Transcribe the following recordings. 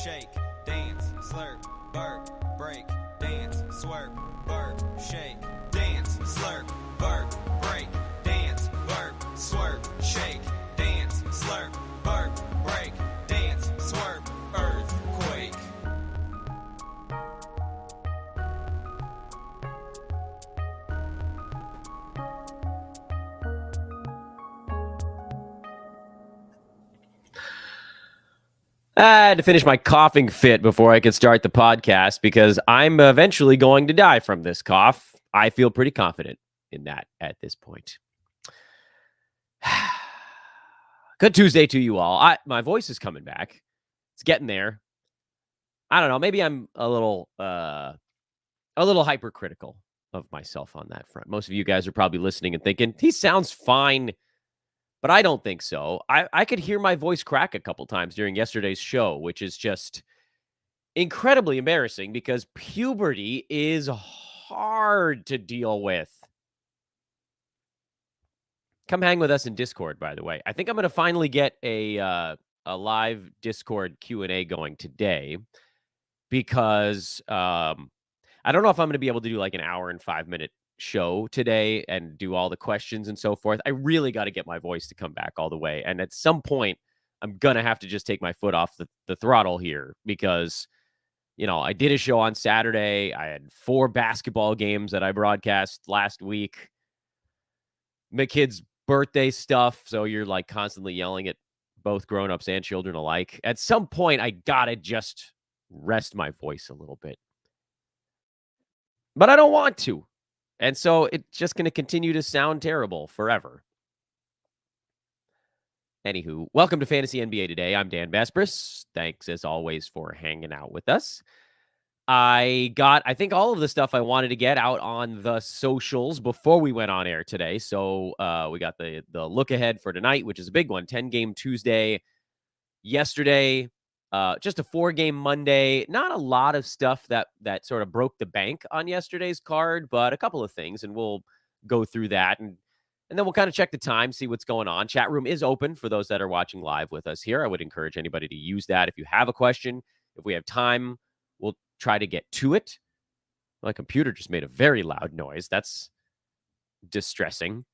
shake, dance, slurp, burp, break, dance, swerve, burp, shake, dance, slurp, burp, break, dance, burp, swerve, shake, dance, slurp, burp, break, dance, swerve, earthquake. I had to finish my coughing fit before I could start the podcast because I'm eventually going to die from this cough. I feel pretty confident in that at this point. Good Tuesday to you all. My voice is coming back. It's getting there. I don't know. Maybe I'm a little hypercritical of myself on that front. Most of you guys are probably listening and thinking, he sounds fine. But I don't think so. I could hear my voice crack a couple times during yesterday's show, which is just incredibly embarrassing because puberty is hard to deal with. Come hang with us in Discord, by the way. I think I'm going to finally get a live Discord Q&A going today because I don't know if I'm going to be able to do like an hour and 5-minute show today and do all the questions and so forth. I really got to get my voice to come back all the way. And at some point, I'm going to have to just take my foot off the throttle here because, you know, I did a show on Saturday. I had 4 basketball games that I broadcast last week. My kids' birthday stuff. So you're like constantly yelling at both grown-ups and children alike. At some point, I got to just rest my voice a little bit. But I don't want to. And so it's just going to continue to sound terrible forever. Anywho, welcome to Fantasy NBA Today. I'm Dan Vespris. Thanks, as always, for hanging out with us. I think, all of the stuff I wanted to get out on the socials before we went on air today. So we got the look ahead for tonight, which is a big one, 10-game Tuesday. Yesterday, just a 4-game Monday. Not a lot of stuff that sort of broke the bank on yesterday's card, but a couple of things, and we'll go through that. And then we'll kind of check the time, see what's going on. Chat room is open for those that are watching live with us here. I would encourage anybody to use that. If you have a question, if we have time, we'll try to get to it. My computer just made a very loud noise. That's distressing.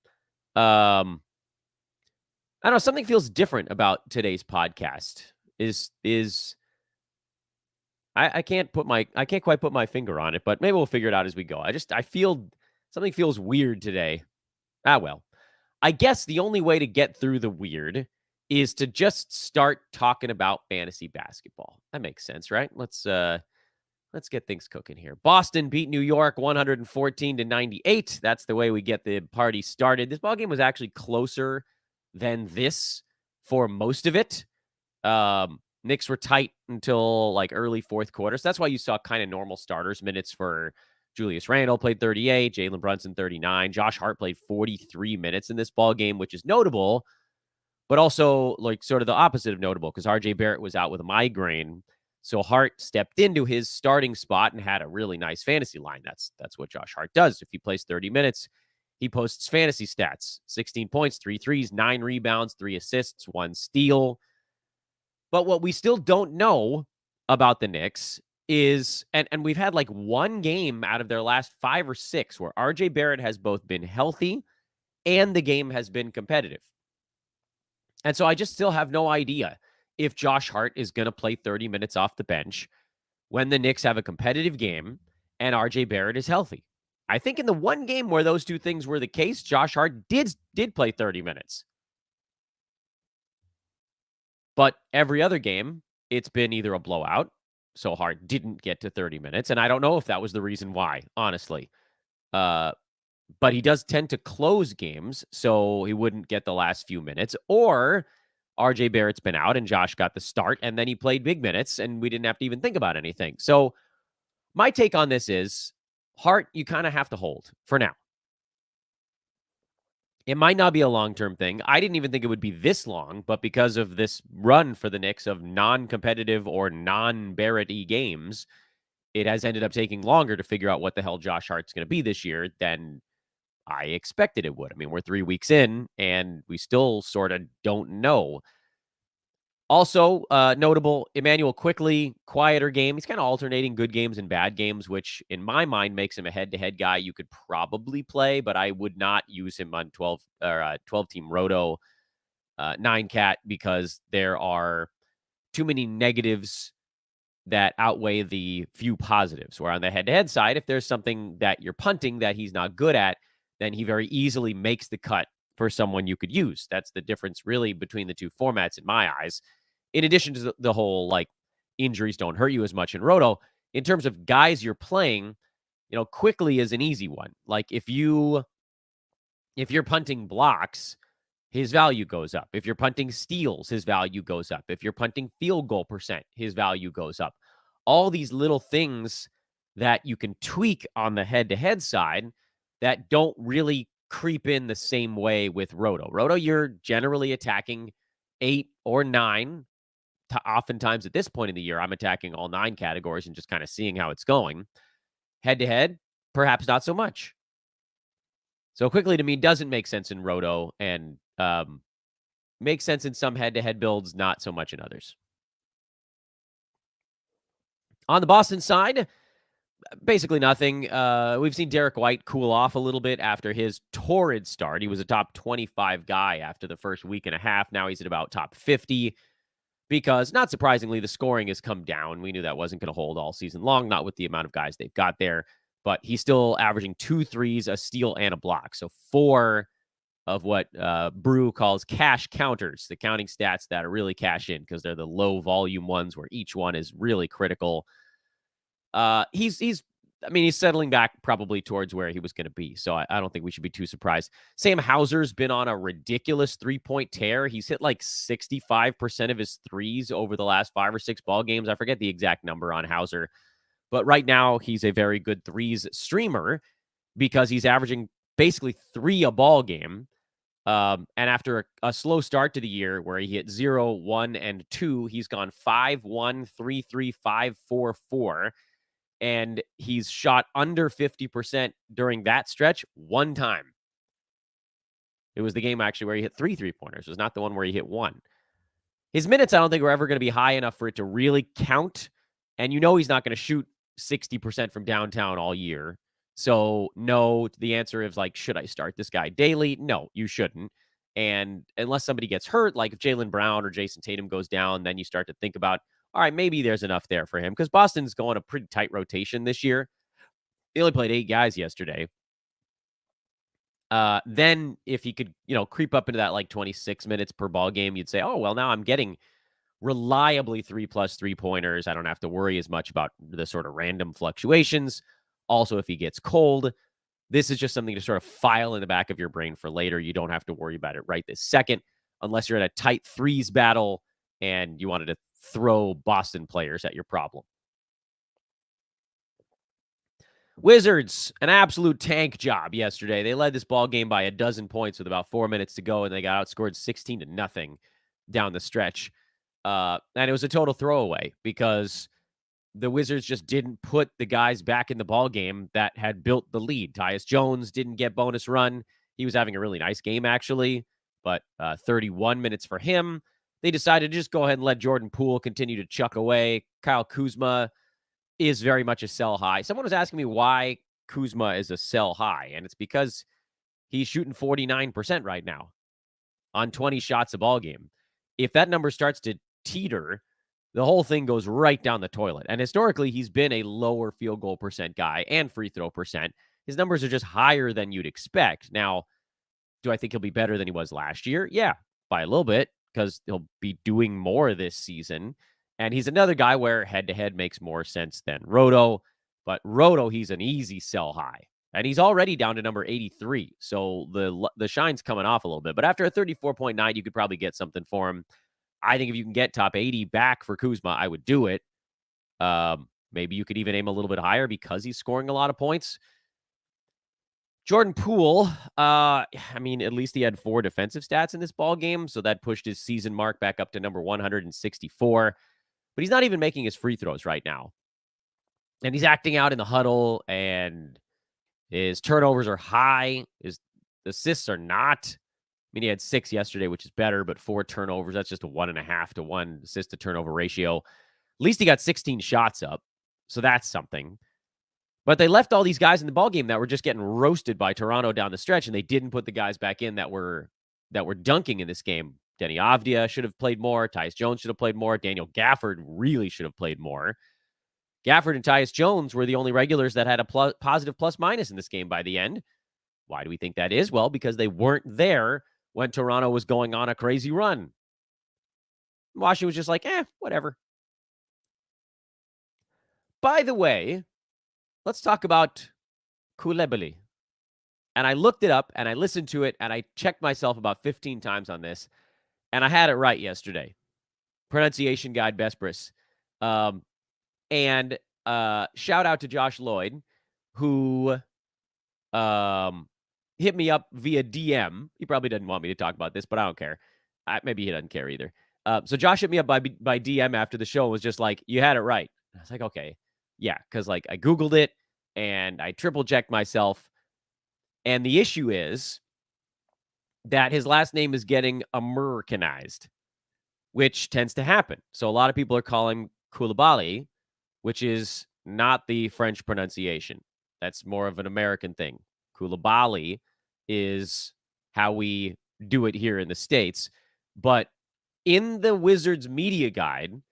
I don't know. Something feels different about today's podcast. I can't quite put my finger on it, but maybe we'll figure it out as we go. I feel something feels weird today. Well, I guess the only way to get through the weird is to just start talking about fantasy basketball. That makes sense, right? Let's get things cooking here. Boston beat New York 114-98. That's the way we get the party started. This ballgame was actually closer than this for most of it. Knicks were tight until like early fourth quarter. So that's why you saw kind of normal starters minutes for Julius Randle played 38, Jalen Brunson 39. Josh Hart played 43 minutes in this ball game, which is notable, but also like sort of the opposite of notable because RJ Barrett was out with a migraine. So Hart stepped into his starting spot and had a really nice fantasy line. That's what Josh Hart does. If he plays 30 minutes, he posts fantasy stats: 16 points, 3 threes, 9 rebounds, 3 assists, 1 steal. But what we still don't know about the Knicks is, and we've had like 1 game out of their last 5 or 6 where RJ Barrett has both been healthy and the game has been competitive. And so I just still have no idea if Josh Hart is going to play 30 minutes off the bench when the Knicks have a competitive game and RJ Barrett is healthy. I think in the 1 game where those 2 things were the case, Josh Hart did play 30 minutes. But every other game, it's been either a blowout, so Hart didn't get to 30 minutes, and I don't know if that was the reason why, honestly. But he does tend to close games, so he wouldn't get the last few minutes, or RJ Barrett's been out and Josh got the start, and then he played big minutes, and we didn't have to even think about anything. So my take on this is, Hart, you kind of have to hold for now. It might not be a long-term thing. I didn't even think it would be this long, but because of this run for the Knicks of non-competitive or non-Barrett-y games, it has ended up taking longer to figure out what the hell Josh Hart's going to be this year than I expected it would. I mean, we're 3 weeks in, and we still sort of don't know. Also, notable, Emmanuel Quickly, quieter game. He's kind of alternating good games and bad games, which in my mind makes him a head-to-head guy you could probably play, but I would not use him on 12-team roto 9-cat because there are too many negatives that outweigh the few positives. Where on the head-to-head side, if there's something that you're punting that he's not good at, then he very easily makes the cut for someone you could use. That's the difference really between the two formats in my eyes. In addition to the whole like injuries don't hurt you as much in roto, in terms of guys you're playing, Quickly is an easy one. Like if you're punting blocks, his value goes up. If you're punting steals, his value goes up. If you're punting field goal percent, his value goes up. All these little things that you can tweak on the head-to-head side that don't really creep in the same way with roto. Roto, you're generally attacking 8 or 9. Oftentimes at this point in the year, I'm attacking all 9 categories and just kind of seeing how it's going. Head-to-head, perhaps not so much. So Quickly to me doesn't make sense in roto and makes sense in some head-to-head builds, not so much in others. On the Boston side, basically nothing. We've seen Derek White cool off a little bit after his torrid start. He was a top 25 guy after the first week and a half. Now he's at about top 50 because, not surprisingly, the scoring has come down. We knew that wasn't going to hold all season long, not with the amount of guys they've got there. But he's still averaging 2 threes, a steal, and a block. So 4 of what Brew calls cash counters, the counting stats that are really cash in because they're the low volume ones where each one is really critical. He's settling back probably towards where he was going to be. So I don't think we should be too surprised. Sam Hauser's been on a ridiculous 3-point tear. He's hit like 65% of his threes over the last 5 or 6 ball games. I forget the exact number on Hauser, but right now he's a very good threes streamer because he's averaging basically 3 a ball game. And after a slow start to the year where he hit 0, 1, and 2, he's gone 5, 1, 3, 3, 5, 4, 4. And he's shot under 50% during that stretch 1 time. It was the game actually where he hit 3 3-pointers. It was not the one where he hit 1. His minutes, I don't think, are ever going to be high enough for it to really count. And he's not going to shoot 60% from downtown all year. So, no, the answer is like, should I start this guy daily? No, you shouldn't. And unless somebody gets hurt, like if Jaylen Brown or Jason Tatum goes down, then you start to think about, all right, maybe there's enough there for him because Boston's going a pretty tight rotation this year. They only played 8 guys yesterday. Then if he could, creep up into that like 26 minutes per ball game, you'd say, oh, well, now I'm getting reliably 3+ 3-pointers. I don't have to worry as much about the sort of random fluctuations. Also, if he gets cold, this is just something to sort of file in the back of your brain for later. You don't have to worry about it right this second, unless you're in a tight threes battle and you wanted to throw Boston players at your problem. Wizards, an absolute tank job yesterday. They led this ball game by 12 points with about 4 minutes to go, and they got outscored 16-0 down the stretch. And it was a total throwaway because the Wizards just didn't put the guys back in the ball game that had built the lead. Tyus Jones didn't get bonus run. He was having a really nice game, actually, but 31 minutes for him. They decided to just go ahead and let Jordan Poole continue to chuck away. Kyle Kuzma is very much a sell high. Someone was asking me why Kuzma is a sell high, and it's because he's shooting 49% right now on 20 shots a ball game. If that number starts to teeter, the whole thing goes right down the toilet. And historically, he's been a lower field goal percent guy and free throw percent. His numbers are just higher than you'd expect. Now, do I think he'll be better than he was last year? Yeah, by a little bit, because he'll be doing more this season. And he's another guy where head-to-head makes more sense than roto. But roto, he's an easy sell high. And he's already down to number 83. So the shine's coming off a little bit. But after a 34.9, you could probably get something for him. I think if you can get top 80 back for Kuzma, I would do it. Maybe you could even aim a little bit higher because he's scoring a lot of points. Jordan Poole, at least he had 4 defensive stats in this ball game, so that pushed his season mark back up to number 164. But he's not even making his free throws right now. And he's acting out in the huddle, and his turnovers are high. His assists are not. mean, he had 6 yesterday, which is better, but 4 turnovers. That's just a 1.5 to 1 assist to turnover ratio. At least he got 16 shots up. So that's something. But they left all these guys in the ballgame that were just getting roasted by Toronto down the stretch, and they didn't put the guys back in that were dunking in this game. Denny Avdia should have played more. Tyus Jones should have played more. Daniel Gafford really should have played more. Gafford and Tyus Jones were the only regulars that had a positive plus-minus in this game by the end. Why do we think that is? Well, because they weren't there when Toronto was going on a crazy run. Washington was just like, whatever. By the way, let's talk about Coulibaly. And I looked it up, and I listened to it, and I checked myself about 15 times on this, and I had it right yesterday. Pronunciation Guide Vespris. And shout out to Josh Lloyd, who hit me up via DM. He probably doesn't want me to talk about this, but I don't care. Maybe he doesn't care either. So Josh hit me up by DM after the show and was just like, you had it right. I was like, okay. Yeah, because like I Googled it, and I triple-checked myself. And the issue is that his last name is getting Americanized, which tends to happen. So a lot of people are calling Coulibaly, which is not the French pronunciation. That's more of an American thing. Coulibaly is how we do it here in the States. But in the Wizards media guide,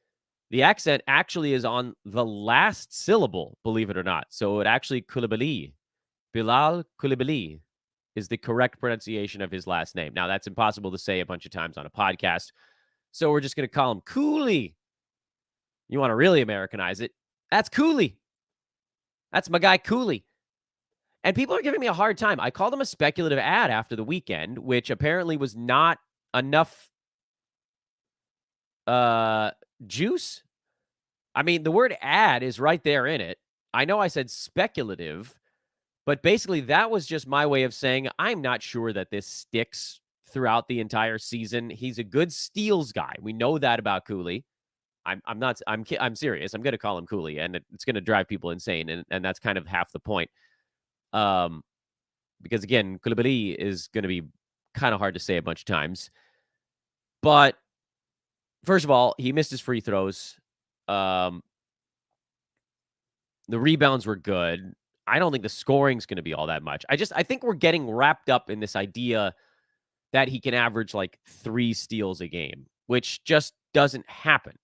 the accent actually is on the last syllable, believe it or not. So it actually Coulibaly. Bilal Coulibaly is the correct pronunciation of his last name. Now, that's impossible to say a bunch of times on a podcast, so we're just going to call him Cooley. You want to really Americanize it? That's Cooley. That's my guy Cooley. And people are giving me a hard time. I called him a speculative ad after the weekend, which apparently was not enough juice. I mean, the word ad is right there in it. I know I said speculative, but basically, that was just my way of saying I'm not sure that this sticks throughout the entire season. He's a good steals guy. We know that about Cooley. I'm serious. I'm going to call him Cooley, and it's going to drive people insane, and that's kind of half the point. Because again, Coulibaly is going to be kind of hard to say a bunch of times. But first of all, he missed his free throws. The rebounds were good. I don't think the scoring's going to be all that much. I think we're getting wrapped up in this idea that he can average like 3 steals a game, which just doesn't happen.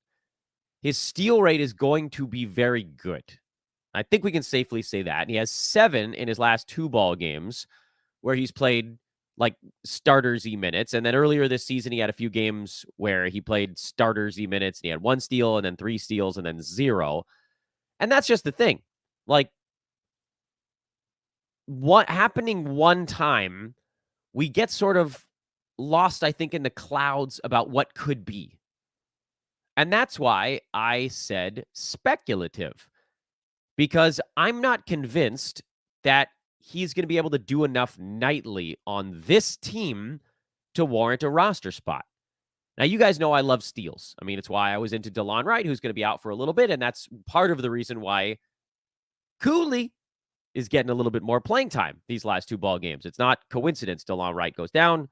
His steal rate is going to be very good. I think we can safely say that. And he has 7 in his last 2 ball games where he's played like starters-y minutes. And then earlier this season, he had a few games where he played starters-y minutes, and he had 1 steal and then 3 steals and then 0. And that's just the thing. Like, what happening one time, we get sort of lost, I think, in the clouds about what could be. And that's why I said speculative, because I'm not convinced that he's going to be able to do enough nightly on this team to warrant a roster spot. Now, you guys know I love steals. I mean, it's why I was into DeLon Wright, who's going to be out for a little bit, and that's part of the reason why Cooley is getting a little bit more playing time these last 2 ball games. It's not coincidence DeLon Wright goes down.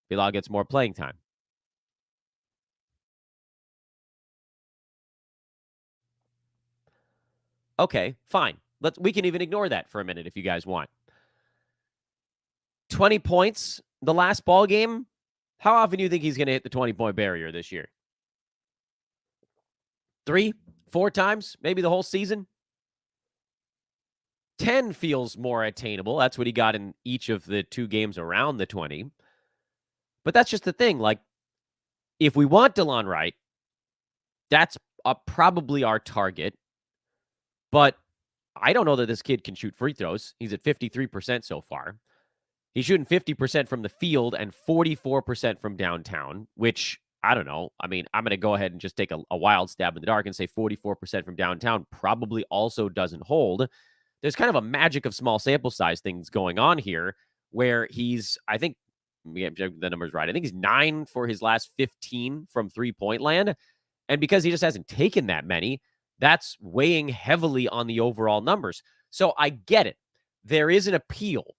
Bilal gets more playing time. Okay, fine. We can even ignore that for a minute if you guys want. 20 points the last ball game. How often do you think he's going to hit the 20-point barrier this year? 3, 4 times? Maybe the whole season? 10 feels more attainable. That's what he got in each of the 2 games around the 20. But that's just the thing. Like, if we want DeLon Wright, that's probably our target. But I don't know that this kid can shoot free throws. He's at 53% so far. He's shooting 50% from the field and 44% from downtown, which, I don't know. I mean, I'm going to go ahead and just take a wild stab in the dark and say 44% from downtown probably also doesn't hold. There's kind of a magic of small sample size things going on here where he's, I think, let me get the numbers right. I think he's 9 for his last 15 from 3-point land. And because he just hasn't taken that many, that's weighing heavily on the overall numbers. So I get it. There is an appeal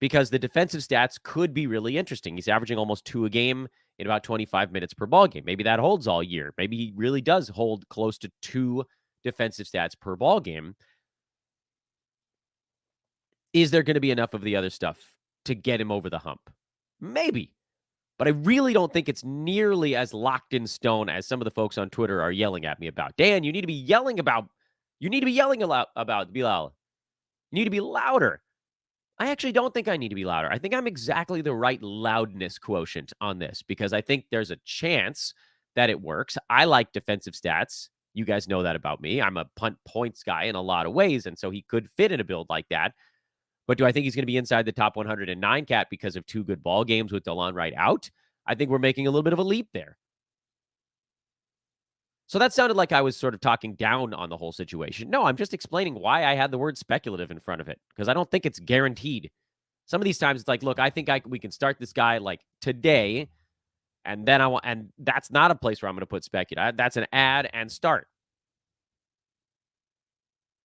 because the defensive stats could be really interesting. He's averaging almost 2 a game in about 25 minutes per ball game. Maybe that holds all year. Maybe he really does hold close to 2 defensive stats per ball game. Is there going to be enough of the other stuff to get him over the hump? Maybe. But I really don't think it's nearly as locked in stone as some of the folks on Twitter are yelling at me about. Dan, you need to be yelling about Bilal. You need to be louder. I actually don't think I need to be louder. I think I'm exactly the right loudness quotient on this because I think there's a chance that it works. I like defensive stats. You guys know that about me. I'm a punt points guy in a lot of ways, and so he could fit in a build like that. But do I think he's going to be inside the top 109 cat because of 2 good ball games with DeLon Wright out? I think we're making a little bit of a leap there. So that sounded like I was sort of talking down on the whole situation. No, I'm just explaining why I had the word speculative in front of it because I don't think it's guaranteed. Some of these times it's like, look, I think we can start this guy like today, and then and that's not a place where I'm going to put speculative. That's an add and start.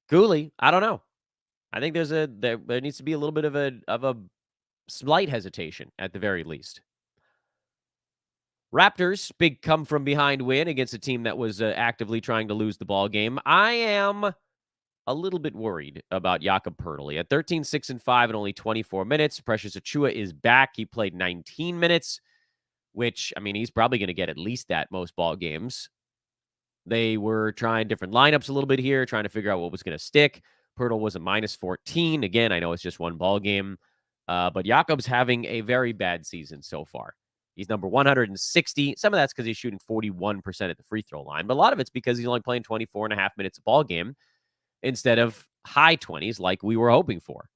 Cooley, I don't know. I think there needs to be a little bit of a slight hesitation at the very least. Raptors, big come from behind win against a team that was actively trying to lose the ball game. I am a little bit worried about Jakob Poeltl. At 13, 6, and 5 in only 24 minutes. Precious Achiuwa is back. He played 19 minutes, which, I mean, he's probably going to get at least that most ball games. They were trying different lineups a little bit here, trying to figure out what was going to stick. Poeltl was a minus 14. Again, I know it's just one ball game, but Jakob's having a very bad season so far. He's number 160. Some of that's because he's shooting 41% at the free throw line, but a lot of it's because he's only playing 24 and a half minutes a ball game instead of high 20s like we were hoping for.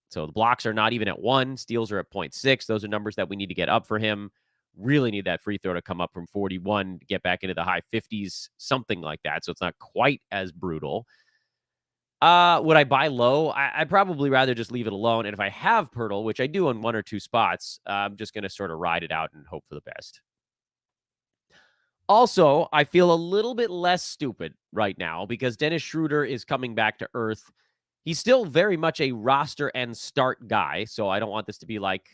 So the blocks are not even at 1. Steals are at 0.6. Those are numbers that we need to get up for him. Really need that free throw to come up from 41 to get back into the high 50s, something like that. So it's not quite as brutal. Would I buy low? I'd probably rather just leave it alone. And if I have Poeltl, which I do on 1 or 2 spots, I'm just going to sort of ride it out and hope for the best. Also, I feel a little bit less stupid right now because Dennis Schroeder is coming back to earth. He's still very much a roster and start guy, so I don't want this to be like,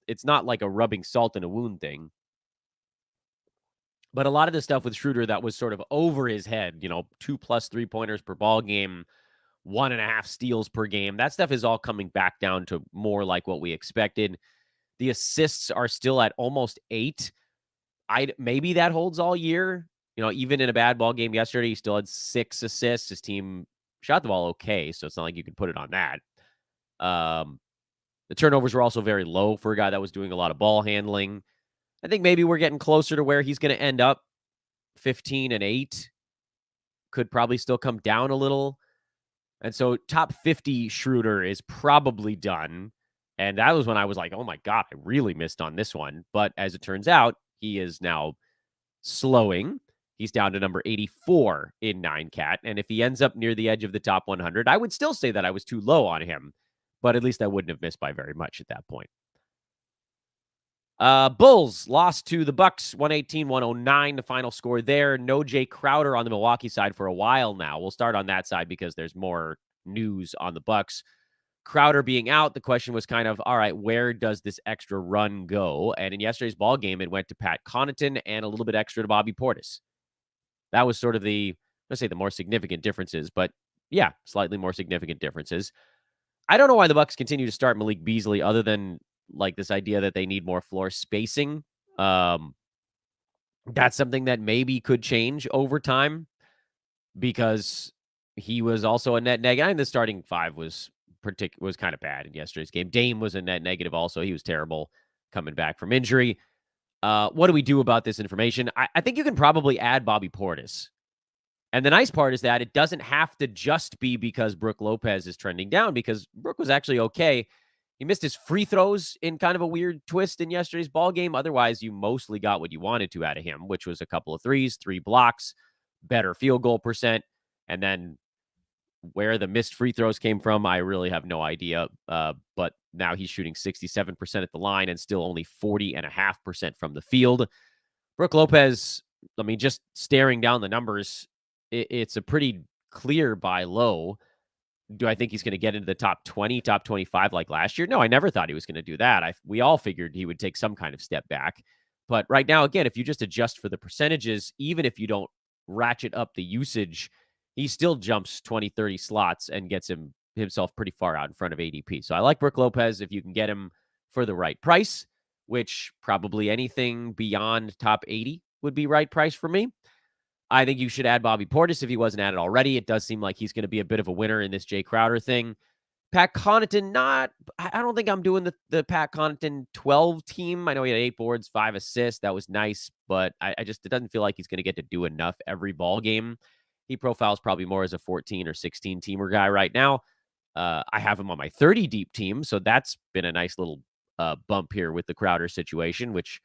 it's not like a rubbing salt in a wound thing. But a lot of the stuff with Schroeder that was sort of over his head, 2+ 3-pointers per ball game, 1.5 steals per game, that stuff is all coming back down to more like what we expected. The assists are still at almost 8. Maybe that holds all year. Even in a bad ball game yesterday, he still had 6 assists. His team shot the ball okay, so it's not like you could put it on that. The turnovers were also very low for a guy that was doing a lot of ball handling. I think maybe we're getting closer to where he's going to end up. 15 and 8 could probably still come down a little. And so top 50 Schroeder is probably done. And that was when I was like, oh my God, I really missed on this one. But as it turns out, he is now slowing. He's down to number 84 in 9-cat. And if he ends up near the edge of the top 100, I would still say that I was too low on him. But at least I wouldn't have missed by very much at that point. Bulls lost to the Bucks 118-109, the final score there. No Jay Crowder on the Milwaukee side for a while now. We'll start on that side because there's more news on the Bucks. Crowder being out, the question was kind of, all right, where does this extra run go? And in yesterday's ball game, it went to Pat Connaughton and a little bit extra to Bobby Portis. That was sort of the more significant differences, but yeah, slightly more significant differences. I don't know why the Bucks continue to start Malik Beasley other than like this idea that they need more floor spacing. That's something that maybe could change over time because he was also a net negative. And the starting 5 was kind of bad in yesterday's game. Dame was a net negative also. He was terrible coming back from injury. What do we do about this information? I think you can probably add Bobby Portis. And the nice part is that it doesn't have to just be because Brook Lopez is trending down, because Brook was actually okay. He missed his free throws in kind of a weird twist in yesterday's ball game. Otherwise, you mostly got what you wanted to out of him, which was a couple of threes, 3 blocks, better field goal percent. And then where the missed free throws came from, I really have no idea. But now he's shooting 67% at the line and still only 40.5% from the field. Brook Lopez, I mean, just staring down the numbers, it's a pretty clear buy low. Do I think he's going to get into the top 20, top 25 like last year? No, I never thought he was going to do that. We all figured he would take some kind of step back. But right now, again, if you just adjust for the percentages, even if you don't ratchet up the usage, he still jumps 20, 30 slots and gets himself pretty far out in front of ADP. So I like Brook Lopez if you can get him for the right price, which probably anything beyond top 80 would be right price for me. I think you should add Bobby Portis if he wasn't at it already. It does seem like he's going to be a bit of a winner in this Jay Crowder thing. Pat Connaughton, I don't think I'm doing the Pat Connaughton 12 team. I know he had 8 boards, 5 assists. That was nice, but it doesn't feel like he's going to get to do enough every ball game. He profiles probably more as a 14 or 16 teamer guy right now. I have him on my 30 deep team, so that's been a nice little bump here with the Crowder situation, which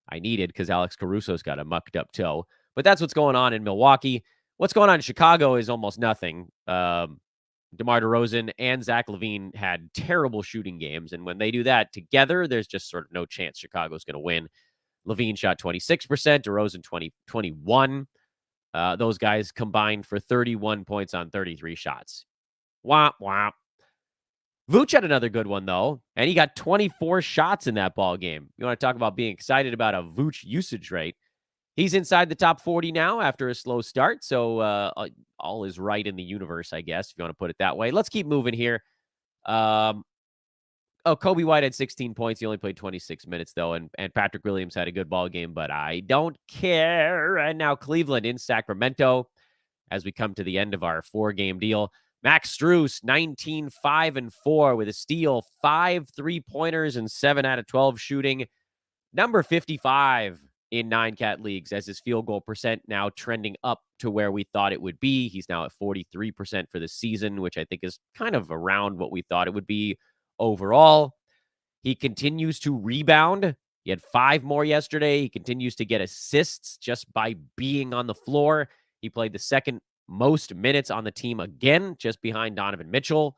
I needed because Alex Caruso's got a mucked up toe. But that's what's going on in Milwaukee. What's going on in Chicago is almost nothing. DeMar DeRozan and Zach LaVine had terrible shooting games. And when they do that together, there's just sort of no chance Chicago's going to win. LaVine shot 26%, DeRozan 21. Those guys combined for 31 points on 33 shots. Womp, womp. Vooch had another good one, though, and he got 24 shots in that ball game. You want to talk about being excited about a Vooch usage rate. He's inside the top 40 now after a slow start, so all is right in the universe, I guess, if you want to put it that way. Let's keep moving here. Kobe White had 16 points. He only played 26 minutes, though, and Patrick Williams had a good ball game, but I don't care. And now Cleveland in Sacramento as we come to the end of our 4-game deal. Max Strus, 19, 5, and 4 with a steal, 5 3-pointers, and 7 out of 12 shooting. Number 55 in 9-cat leagues as his field goal percent now trending up to where we thought it would be. He's now at 43% for the season, which I think is kind of around what we thought it would be overall. He continues to rebound. He had 5 more yesterday. He continues to get assists just by being on the floor. He played the second most minutes on the team again, just behind Donovan Mitchell.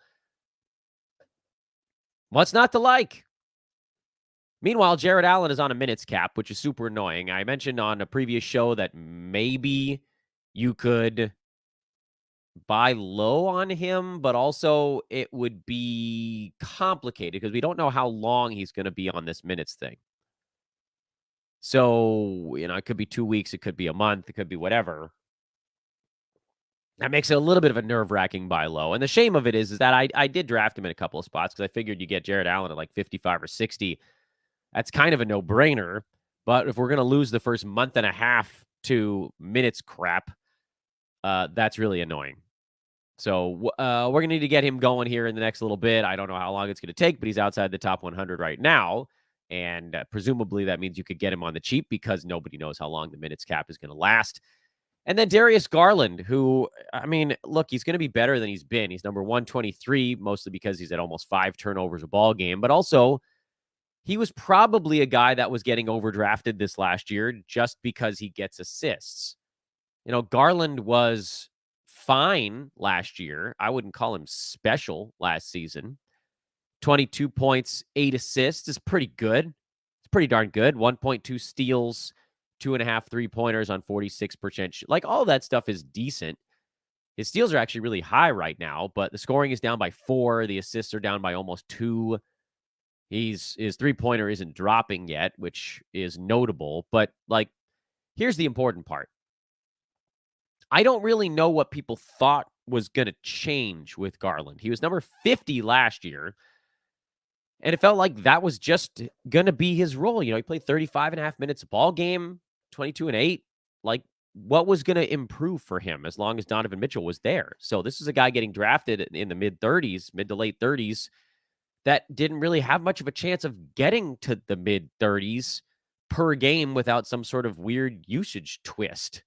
What's not to like? Meanwhile, Jared Allen is on a minutes cap, which is super annoying. I mentioned on a previous show that maybe you could buy low on him, but also it would be complicated because we don't know how long he's going to be on this minutes thing. So, it could be 2 weeks, it could be a month, it could be whatever. That makes it a little bit of a nerve-wracking buy low. And the shame of it is that I did draft him in a couple of spots because I figured you get Jared Allen at like 55 or 60. That's kind of a no-brainer. But if we're going to lose the first month and a half to minutes crap, that's really annoying. So we're going to need to get him going here in the next little bit. I don't know how long it's going to take, but he's outside the top 100 right now. And presumably that means you could get him on the cheap because nobody knows how long the minutes cap is going to last. And then Darius Garland, who, look, he's going to be better than he's been. He's number 123, mostly because he's at almost 5 turnovers a ball game. But also, he was probably a guy that was getting overdrafted this last year just because he gets assists. Garland was fine last year. I wouldn't call him special last season. 22 points, 8 assists is pretty good. It's pretty darn good. 1.2 steals. 2.5 3-pointers on 46%. Like, all that stuff is decent. His steals are actually really high right now, but the scoring is down by 4. The assists are down by almost 2. His 3-pointer isn't dropping yet, which is notable. But, here's the important part. I don't really know what people thought was going to change with Garland. He was number 50 last year. And it felt like that was just going to be his role. He played 35 and a half minutes a ball game, 22 and 8. What was going to improve for him as long as Donovan Mitchell was there? So this is a guy getting drafted in the mid to late 30s that didn't really have much of a chance of getting to the mid 30s per game without some sort of weird usage twist.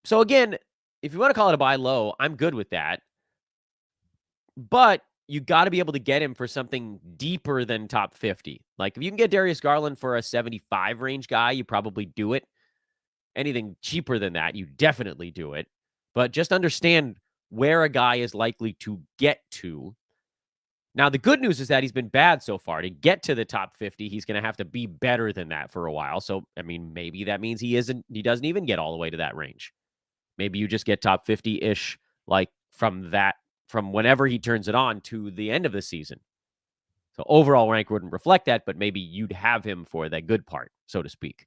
So again, if you want to call it a buy low, I'm good with that. But you got to be able to get him for something deeper than top 50. If you can get Darius Garland for a 75 range guy, you probably do it. Anything cheaper than that, you definitely do it. But just understand where a guy is likely to get to. Now, the good news is that he's been bad so far. To get to the top 50, he's going to have to be better than that for a while. So, maybe that means he doesn't even get all the way to that range. Maybe you just get top 50-ish, from whenever he turns it on to the end of the season. So overall rank wouldn't reflect that, but maybe you'd have him for that good part, so to speak.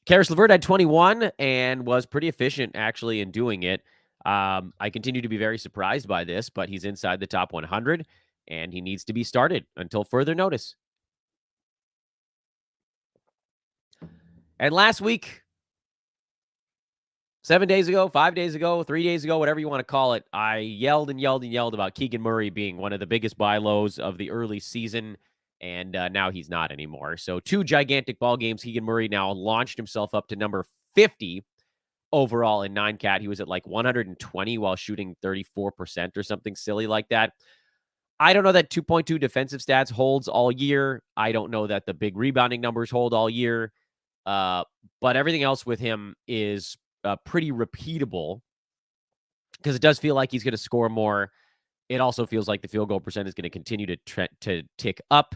Karis LeVert had 21 and was pretty efficient, actually, in doing it. I continue to be very surprised by this, but he's inside the top 100, and he needs to be started until further notice. And last week, 7 days ago, 5 days ago, 3 days ago, whatever you want to call it, I yelled and yelled and yelled about Keegan Murray being one of the biggest buy lows of the early season, and now he's not anymore. So 2 gigantic ball games. Keegan Murray now launched himself up to number 50 overall in 9-cat. He was at like 120 while shooting 34% or something silly like that. I don't know that 2.2 defensive stats holds all year. I don't know that the big rebounding numbers hold all year. But everything else with him is pretty repeatable because it does feel like he's going to score more. It also feels like the field goal percent is going to continue to tick up.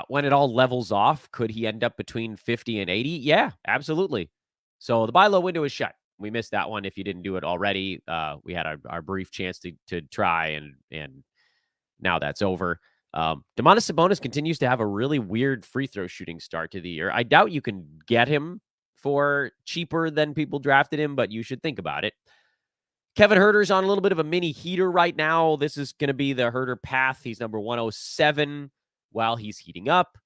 When it all levels off, could he end up between 50 and 80? Yeah, absolutely. So the buy low window is shut. We missed that one if you didn't do it already. We had our brief chance to try, and now that's over. Domantas Sabonis continues to have a really weird free throw shooting start to the year. I doubt you can get him for cheaper than people drafted him, but you should think about it. Kevin Huerter's on a little bit of a mini heater right now. This is going to be the Huerter path. He's number 107 while he's heating up.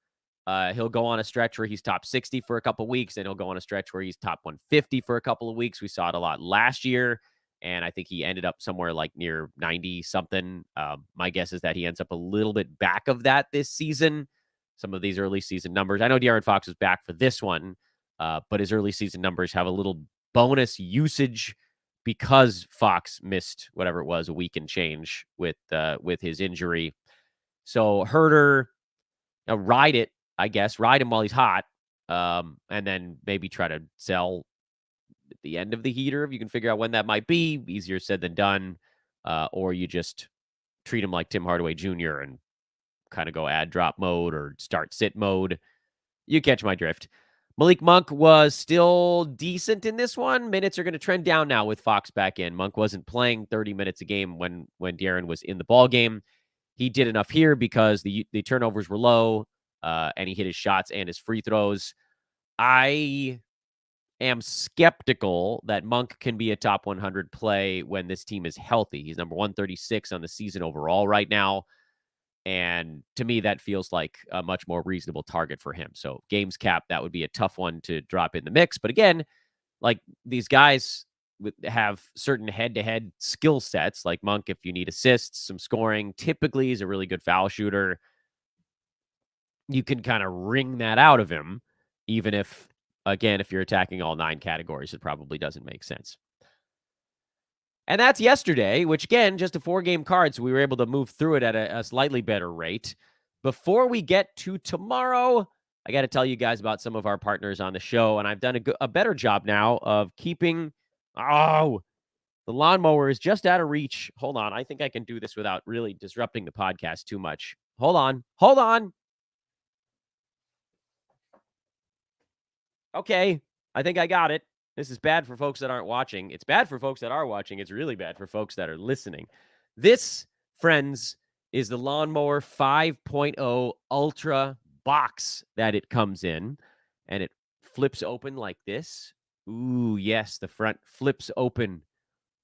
He'll go on a stretch where he's top 60 for a couple of weeks, and he'll go on a stretch where he's top 150 for a couple of weeks. We saw it a lot last year, and I think he ended up somewhere like near 90-something. My guess is that he ends up a little bit back of that this season. Some of these early season numbers. I know De'Aaron Fox was back for this one, but his early season numbers have a little bonus usage because Fox missed whatever it was, a week and change with his injury. So Huerter, ride it, I guess. Ride him while he's hot, and then maybe try to sell at the end of the heater if you can figure out when that might be. Easier said than done. Or you just treat him like Tim Hardaway Jr. and kind of go add drop mode or start sit mode. You catch my drift. Malik Monk was still decent in this one. Minutes are going to trend down now with Fox back in. Monk wasn't playing 30 minutes a game when De'Aaron was in the ball game. He did enough here because the turnovers were low, and he hit his shots and his free throws. I am skeptical that Monk can be a top 100 play when this team is healthy. He's number 136 on the season overall right now. And to me, that feels like a much more reasonable target for him. So games cap, that would be a tough one to drop in the mix. But again, like these guys have certain head-to-head skill sets. Like Monk, if you need assists, some scoring, typically he's a really good foul shooter. You can kind of wring that out of him, even if, again, if you're attacking all 9 categories, it probably doesn't make sense. And that's yesterday, which, again, just a 4-game card, so we were able to move through it at a slightly better rate. Before we get to tomorrow, I got to tell you guys about some of our partners on the show, and I've done a better job now of keeping... Oh, the lawnmower is just out of reach. Hold on. I think I can do this without really disrupting the podcast too much. Hold on. Okay, I think I got it. This is bad for folks that aren't watching. It's bad for folks that are watching. It's really bad for folks that are listening. This, friends, is the Lawnmower 5.0 Ultra box that it comes in, and it flips open like this. Ooh, yes, the front flips open,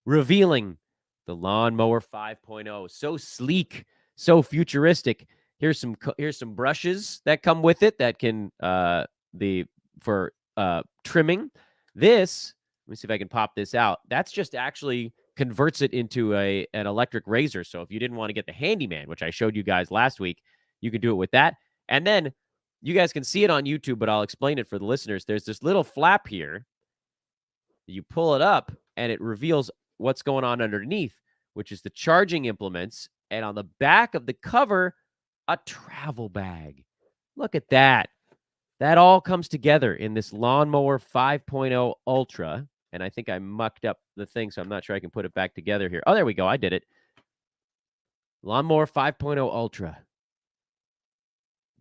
revealing the Lawnmower 5.0. So sleek, so futuristic. Here's some brushes that come with it that can for trimming. This, let me see if I can pop this out. That's just actually converts it into an electric razor. So if you didn't want to get the handyman, which I showed you guys last week, you can do it with that. And then you guys can see it on YouTube, but I'll explain it for the listeners. There's this little flap here. You pull it up and it reveals what's going on underneath, which is the charging implements. And on the back of the cover, a travel bag. Look at that. That all comes together in this Lawnmower 5.0 Ultra. And I think I mucked up the thing, so I'm not sure I can put it back together here. Oh, there we go. I did it. Lawnmower 5.0 Ultra.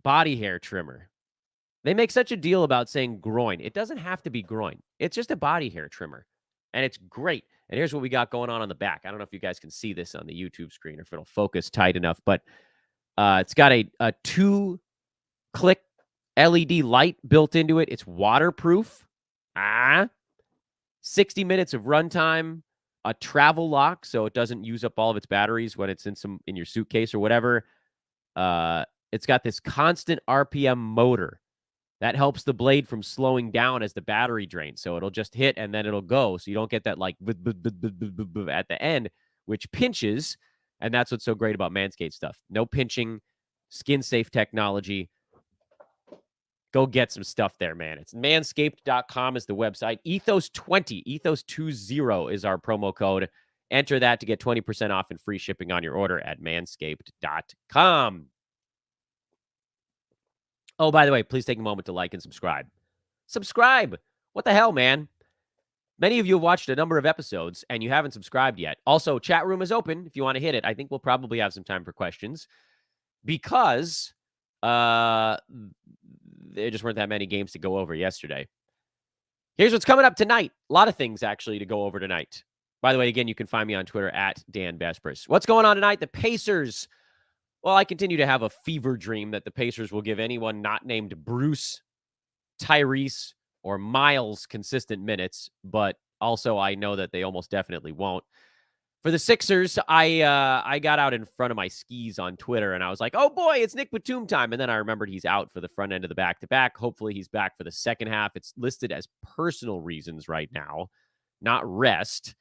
Body hair trimmer. They make such a deal about saying groin. It doesn't have to be groin. It's just a body hair trimmer. And it's great. And here's what we got going on the back. I don't know if you guys can see this on the YouTube screen or if it'll focus tight enough, but it's got a 2-click LED light built into it. It's waterproof. 60 minutes of runtime, a travel lock, so it doesn't use up all of its batteries when it's in your suitcase or whatever. It's got this constant RPM motor that helps the blade from slowing down as the battery drains. So it'll just hit and then it'll go. So you don't get that like at the end, which pinches. And that's what's so great about Manscaped stuff. No pinching, skin safe technology. Go get some stuff there, man. It's manscaped.com is the website. Ethos20, Ethos20 is our promo code. Enter that to get 20% off and free shipping on your order at manscaped.com. Oh, by the way, please take a moment to like and subscribe. Subscribe. What the hell, man? Many of you have watched a number of episodes and you haven't subscribed yet. Also, chat room is open if you want to hit it. I think we'll probably have some time for questions because there just weren't that many games to go over yesterday. Here's what's coming up tonight. A lot of things, actually, to go over tonight. By the way, again, you can find me on Twitter at Dan Vespers. What's going on tonight? The Pacers. Well, I continue to have a fever dream that the Pacers will give anyone not named Bruce, Tyrese, or Miles consistent minutes, but also I know that they almost definitely won't. For the Sixers, I got out in front of my skis on Twitter, and I was like, oh, boy, it's Nick Batum time. And then I remembered he's out for the front end of the back-to-back. Hopefully he's back for the second half. It's listed as personal reasons right now, not rest.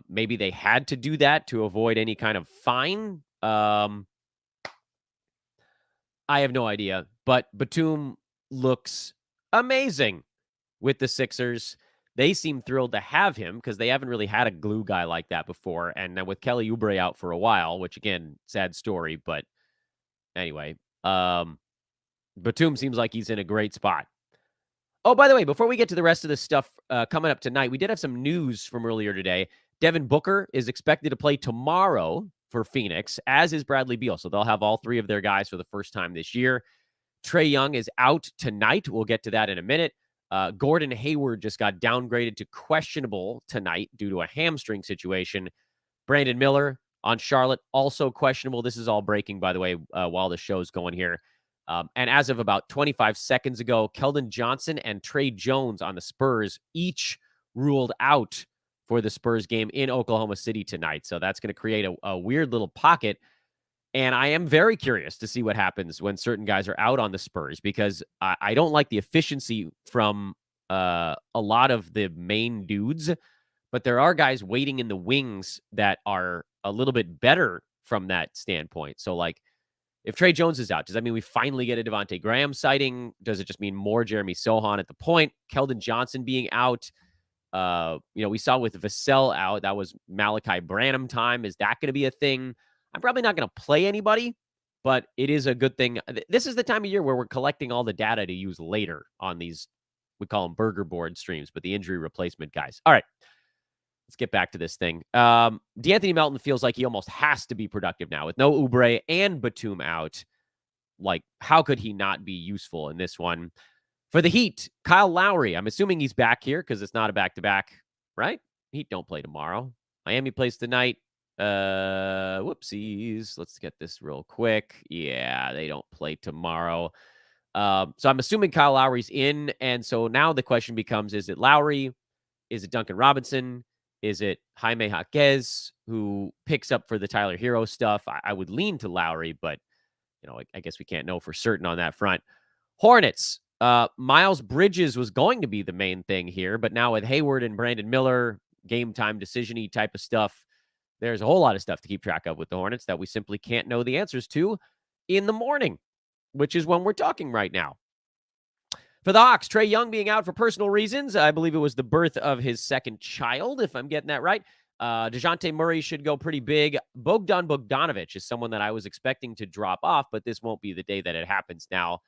Maybe they had to do that to avoid any kind of fine. I have no idea, but Batum looks amazing with the Sixers. They seem thrilled to have him because they haven't really had a glue guy like that before. And then with Kelly Oubre out for a while, which again, sad story, but anyway, Batum seems like he's in a great spot. Oh, by the way, before we get to the rest of this stuff coming up tonight, we did have some news from earlier today. Devin Booker is expected to play tomorrow for Phoenix, as is Bradley Beal. So they'll have all three of their guys for the first time this year. Trae Young is out tonight. We'll get to that in a minute. Gordon Hayward just got downgraded to questionable tonight due to a hamstring situation. Brandon Miller on Charlotte, also questionable. This is all breaking, by the way, while the show's going here. And as of about 25 seconds ago, Keldon Johnson and Trey Jones on the Spurs each ruled out for the Spurs game in Oklahoma City tonight. So that's going to create a weird little pocket. And I am very curious to see what happens when certain guys are out on the Spurs, because I don't like the efficiency from a lot of the main dudes, but there are guys waiting in the wings that are a little bit better from that standpoint. So like, if Trey Jones is out, does that mean we finally get a Devontae Graham sighting? Does it just mean more Jeremy Sohan at the point? Keldon Johnson being out. We saw with Vassell out, that was Malachi Branham time. Is that going to be a thing? I'm probably not going to play anybody, but it is a good thing. This is the time of year where we're collecting all the data to use later on these, we call them burger board streams, but the injury replacement guys. All right, let's get back to this thing. DeAnthony Melton feels like he almost has to be productive now with no Oubre and Batum out. Like, how could he not be useful in this one? For the Heat, Kyle Lowry, I'm assuming he's back here because it's not a back-to-back, right? Heat don't play tomorrow. Miami plays tonight. Whoopsies. Let's get this real quick. Yeah, they don't play tomorrow. So I'm assuming Kyle Lowry's in. And so now the question becomes, is it Lowry? Is it Duncan Robinson? Is it Jaime Jaquez, who picks up for the Tyler Hero stuff? I would lean to Lowry, but I guess we can't know for certain on that front. Hornets. Miles Bridges was going to be the main thing here, but now with Hayward and Brandon Miller, game time decision-y type of stuff, there's a whole lot of stuff to keep track of with the Hornets that we simply can't know the answers to in the morning, which is when we're talking right now. For the Hawks, Trae Young being out for personal reasons. I believe it was the birth of his second child, if I'm getting that right. DeJounte Murray should go pretty big. Bogdan Bogdanovic is someone that I was expecting to drop off, but this won't be the day that it happens now.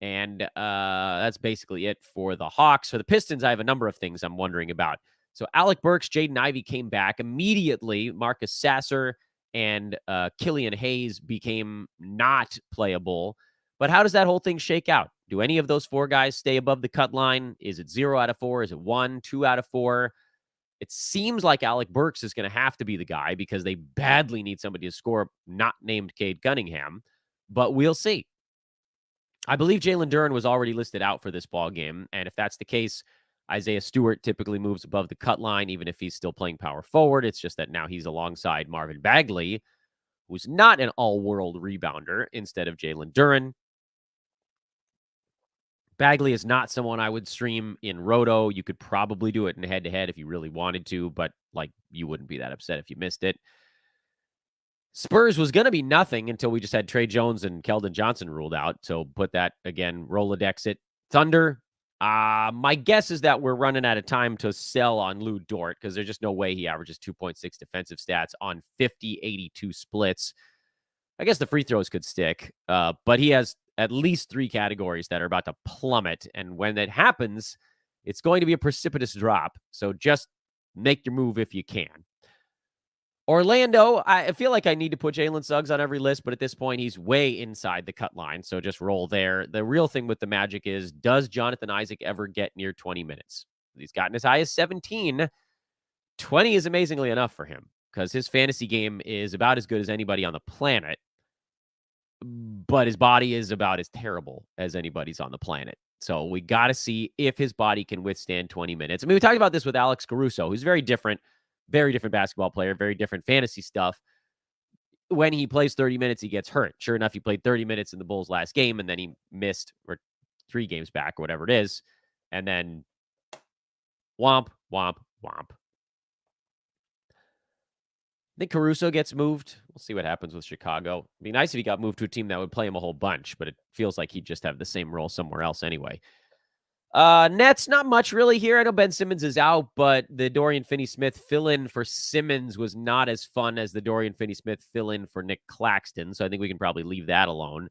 And that's basically it for the Hawks. For the Pistons, I have a number of things I'm wondering about. So Alec Burks, Jaden Ivey came back immediately. Marcus Sasser and Killian Hayes became not playable. But how does that whole thing shake out? Do any of those four guys stay above the cut line? Is it 0 out of 4? Is it 1, 2 out of 4? It seems like Alec Burks is going to have to be the guy because they badly need somebody to score, not named Cade Cunningham, but we'll see. I believe Jalen Duren was already listed out for this ball game, and if that's the case, Isaiah Stewart typically moves above the cut line, even if he's still playing power forward. It's just that now he's alongside Marvin Bagley, who's not an all-world rebounder, instead of Jalen Duren. Bagley is not someone I would stream in Roto. You could probably do it in head-to-head if you really wanted to, but you wouldn't be that upset if you missed it. Spurs was going to be nothing until we just had Trey Jones and Keldon Johnson ruled out. So put that, again, Rolodex it. Thunder, my guess is that we're running out of time to sell on Lou Dort because there's just no way he averages 2.6 defensive stats on 50-82 splits. I guess the free throws could stick, but he has at least 3 categories that are about to plummet. And when that happens, it's going to be a precipitous drop. So just make your move if you can. Orlando, I feel like I need to put Jalen Suggs on every list, but at this point, he's way inside the cut line, so just roll there. The real thing with the Magic is, does Jonathan Isaac ever get near 20 minutes? He's gotten as high as 17. 20 is amazingly enough for him because his fantasy game is about as good as anybody on the planet, but his body is about as terrible as anybody's on the planet. So we got to see if his body can withstand 20 minutes. I mean, we talked about this with Alex Caruso, who's very different basketball player, very different fantasy stuff. When he plays 30 minutes, he gets hurt. Sure enough, he played 30 minutes in the Bulls' last game, and then he missed, or 3 games back, or whatever it is. And then womp, womp, womp. I think Caruso gets moved. We'll see what happens with Chicago. It'd be nice if he got moved to a team that would play him a whole bunch, but it feels like he'd just have the same role somewhere else anyway. Nets, not much really here. I know Ben Simmons is out, but the Dorian Finney-Smith fill-in for Simmons was not as fun as the Dorian Finney-Smith fill-in for Nick Claxton, so I think we can probably leave that alone.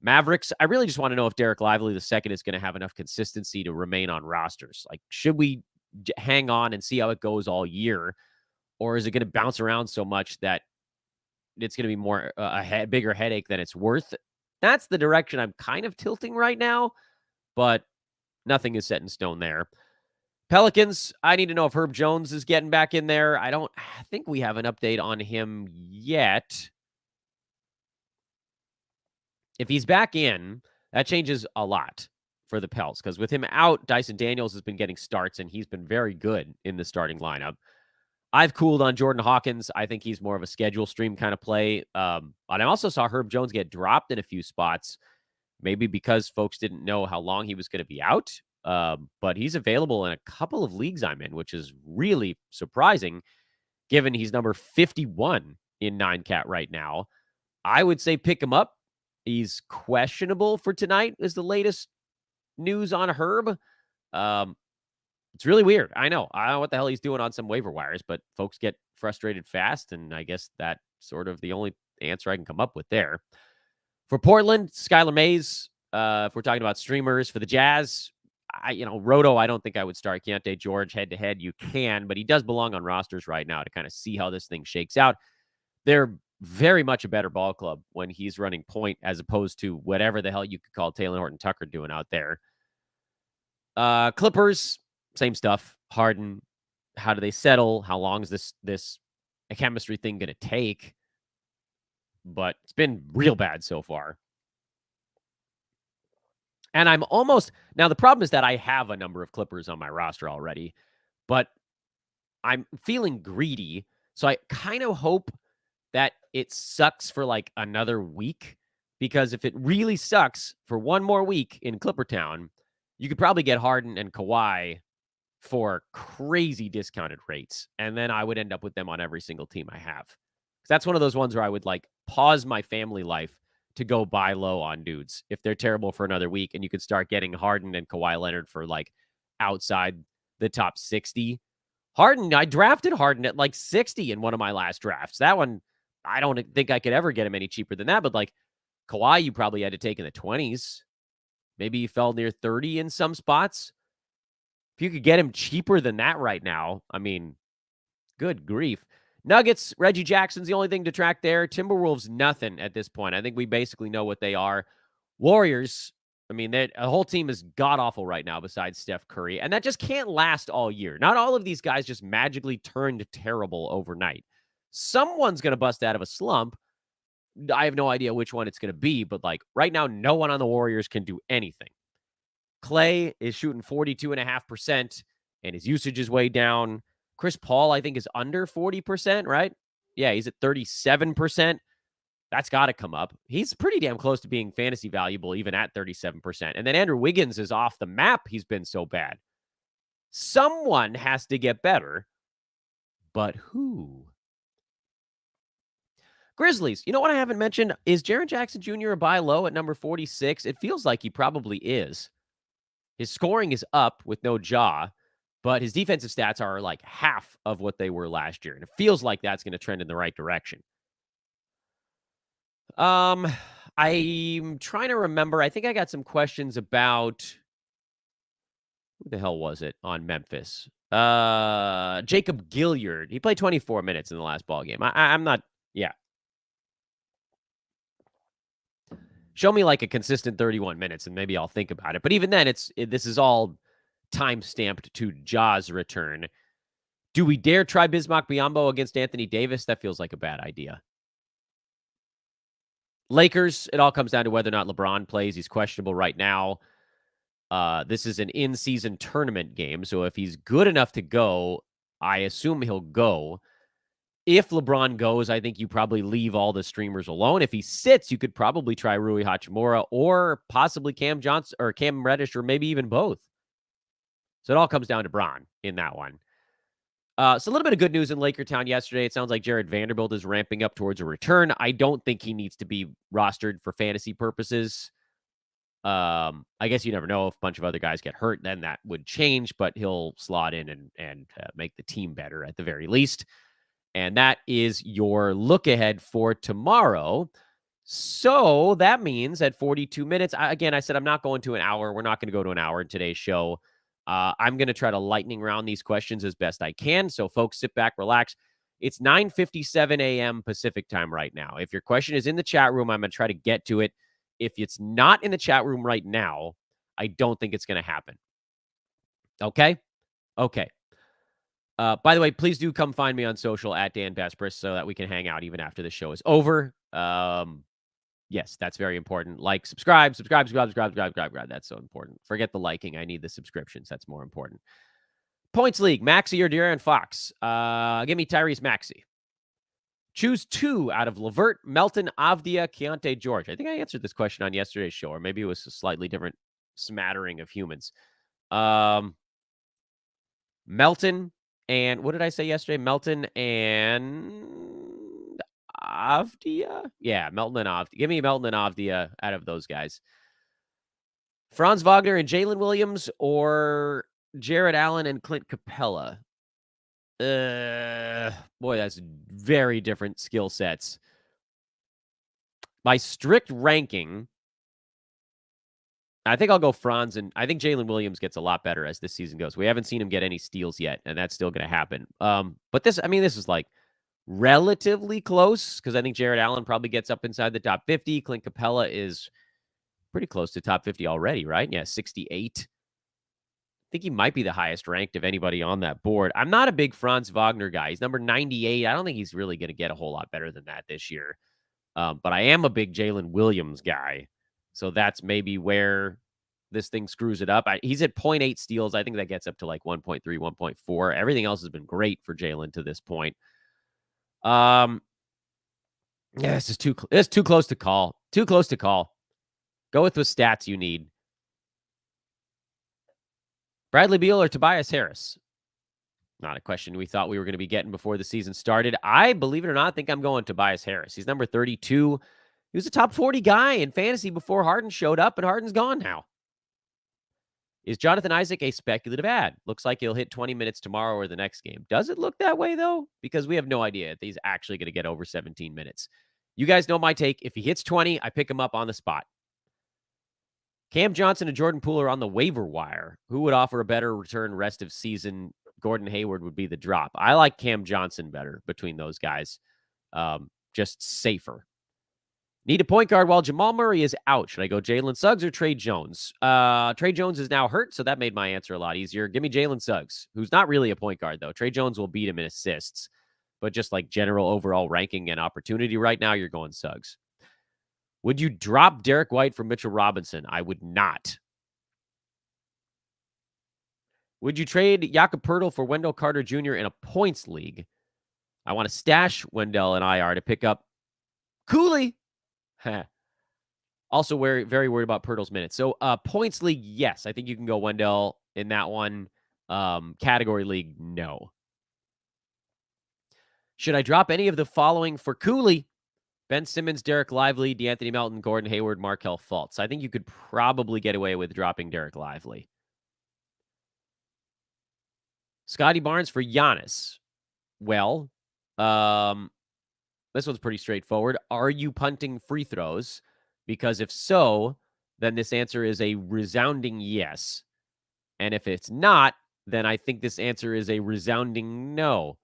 Mavericks, I really just want to know if Derek Lively II is going to have enough consistency to remain on rosters. Should we hang on and see how it goes all year, or is it going to bounce around so much that it's going to be more bigger headache than it's worth? That's the direction I'm kind of tilting right now, but nothing is set in stone there. Pelicans, I need to know if Herb Jones is getting back in there. I think we have an update on him yet. If he's back in, that changes a lot for the Pels, because with him out, Dyson Daniels has been getting starts, and he's been very good in the starting lineup. I've cooled on Jordan Hawkins. I think he's more of a schedule stream kind of play. But I also saw Herb Jones get dropped in a few spots, maybe because folks didn't know how long he was going to be out. But he's available in a couple of leagues I'm in, which is really surprising, given he's number 51 in 9-cat right now. I would say pick him up. He's questionable for tonight, is the latest news on Herb. It's really weird. I don't know what the hell he's doing on some waiver wires, but folks get frustrated fast, and I guess that's sort of the only answer I can come up with there. For Portland, Skylar Mays, if we're talking about streamers. For the Jazz, Roto, I don't think I would start Keontae George head-to-head. You can, but he does belong on rosters right now to kind of see how this thing shakes out. They're very much a better ball club when he's running point as opposed to whatever the hell you could call Taylor Horton-Tucker doing out there. Clippers, same stuff. Harden, how do they settle? How long is this chemistry thing going to take? But it's been real bad so far. And I'm almost... Now, the problem is that I have a number of Clippers on my roster already, but I'm feeling greedy. So I kind of hope that it sucks for another week, because if it really sucks for one more week in Clippertown, you could probably get Harden and Kawhi for crazy discounted rates. And then I would end up with them on every single team I have. That's one of those ones where I would pause my family life to go buy low on dudes if they're terrible for another week, and you could start getting Harden and Kawhi Leonard for outside the top 60. Harden, I drafted Harden at 60 in one of my last drafts. That one, I don't think I could ever get him any cheaper than that. But Kawhi, you probably had to take in the 20s. Maybe he fell near 30 in some spots. If you could get him cheaper than that right now, I mean, good grief. Nuggets, Reggie Jackson's the only thing to track there. Timberwolves, nothing at this point. I think we basically know what they are. Warriors, I mean, the whole team is god-awful right now besides Steph Curry, and that just can't last all year. Not all of these guys just magically turned terrible overnight. Someone's going to bust out of a slump. I have no idea which one it's going to be, but like right now, no one on the Warriors can do anything. Clay is shooting 42.5%, and his usage is way down. Chris Paul, I think, is under 40%, right? Yeah, he's at 37%. That's got to come up. He's pretty damn close to being fantasy valuable, even at 37%. And then Andrew Wiggins is off the map. He's been so bad. Someone has to get better, but who? Grizzlies. You know what I haven't mentioned? Is Jaren Jackson Jr. a buy low at number 46? It feels like he probably is. His scoring is up with no jaw, but his defensive stats are like half of what they were last year. And it feels like that's going to trend in the right direction. I'm trying to remember. I think I got some questions about who the hell was it on Memphis? Jakob Gilliard. He played 24 minutes in the last ball game. I'm not. Yeah. Show me like a consistent 31 minutes, and maybe I'll think about it. But even then, this is all time stamped to Ja's return. Do we dare try Bismack Biyombo against Anthony Davis? That feels like a bad idea. Lakers, it all comes down to whether or not LeBron plays. He's questionable right now. This is an in-season tournament game, so if he's good enough to go, I assume he'll go. If LeBron goes, I think you probably leave all the streamers alone. If he sits, you could probably try Rui Hachimura or possibly Cam Johnson or Cam Reddish or maybe even both. So it all comes down to Bron in that one. So a little bit of good news in Lakertown yesterday. It sounds like Jared Vanderbilt is ramping up towards a return. I don't think he needs to be rostered for fantasy purposes. I guess you never know if a bunch of other guys get hurt, then that would change, but he'll slot in and make the team better at the very least. And that is your look ahead for tomorrow. So that means at 42 minutes, I said I'm not going to an hour. We're not going to go to an hour in today's show. I'm going to try to lightning round these questions as best I can. So folks, sit back, relax. It's 9:57 a.m. Pacific time right now. If your question is in the chat room, I'm going to try to get to it. If it's not in the chat room right now, I don't think it's going to happen. Okay? Okay. By the way, please do come find me on social at Dan Besbris so that we can hang out even after the show is over. Yes, that's very important. Like, subscribe. That's so important. Forget the liking. I need the subscriptions. That's more important. Points League, Maxey or De'Aaron Fox? Give me Tyrese Maxey. Choose two out of LeVert, Melton, Avdia, Keontae George. I think I answered this question on yesterday's show, or maybe it was a slightly different smattering of humans. Melton and what did I say yesterday? Melton and Avdia? Yeah, Melton and Avdia. Give me Melton and Avdia out of those guys. Franz Wagner and Jalen Williams or Jared Allen and Clint Capella? Boy, that's very different skill sets. By strict ranking, I think I'll go Franz, and I think Jalen Williams gets a lot better as this season goes. We haven't seen him get any steals yet, and that's still going to happen. But this is like relatively close because I think Jared Allen probably gets up inside the top 50. Clint Capella is pretty close to top 50 already, right? Yeah, 68. I think he might be the highest ranked of anybody on that board. I'm not a big Franz Wagner guy. He's number 98. I don't think he's really going to get a whole lot better than that this year. But I am a big Jalen Williams guy. So that's maybe where this thing screws it up. He's at 0.8 steals. I think that gets up to like 1.3, 1.4. Everything else has been great for Jalen to this point. Yeah, this is too close to call. Too close to call. Go with the stats you need. Bradley Beal or Tobias Harris? Not a question we thought we were going to be getting before the season started. I, believe it or not, think I'm going Tobias Harris. He's number 32. He was a top 40 guy in fantasy before Harden showed up, and Harden's gone now. Is Jonathan Isaac a speculative ad? Looks like he'll hit 20 minutes tomorrow or the next game. Does it look that way, though? Because we have no idea if he's actually going to get over 17 minutes. You guys know my take. If he hits 20, I pick him up on the spot. Cam Johnson and Jordan Poole are on the waiver wire. Who would offer a better return rest of season? Gordon Hayward would be the drop. I like Cam Johnson better between those guys. Just safer. Need a point guard while Jamal Murray is out. Should I go Jalen Suggs or Trey Jones? Trey Jones is now hurt, so that made my answer a lot easier. Give me Jalen Suggs, who's not really a point guard, though. Trey Jones will beat him in assists, but just like general overall ranking and opportunity right now, you're going Suggs. Would you drop Derek White for Mitchell Robinson? I would not. Would you trade Jakob Poeltl for Wendell Carter Jr. in a points league? I want to stash Wendell and IR to pick up Cooley. Also, very worried about Poeltl's minutes. So, points league, yes. I think you can go Wendell in that one. Category league, no. Should I drop any of the following for Cooley? Ben Simmons, Derek Lively, DeAnthony Melton, Gordon Hayward, Markelle Fultz. I think you could probably get away with dropping Derek Lively. Scotty Barnes for Giannis. Well, this one's pretty straightforward. Are you punting free throws? Because if so, then this answer is a resounding yes. And if it's not, then I think this answer is a resounding no.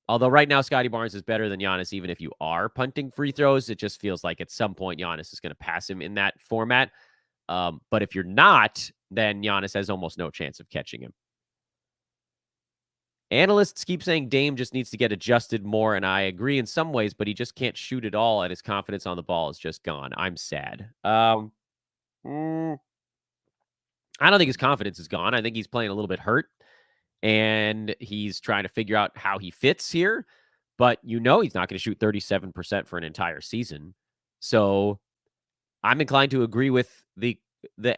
Although right now Scotty Barnes is better than Giannis, even if you are punting free throws, it just feels like at some point Giannis is going to pass him in that format. But if you're not, then Giannis has almost no chance of catching him. Analysts keep saying Dame just needs to get adjusted more, and I agree in some ways, but he just can't shoot at all, and his confidence on the ball is just gone. I'm sad. I don't think his confidence is gone. I think he's playing a little bit hurt, and he's trying to figure out how he fits here. But he's not going to shoot 37% for an entire season. So I'm inclined to agree with the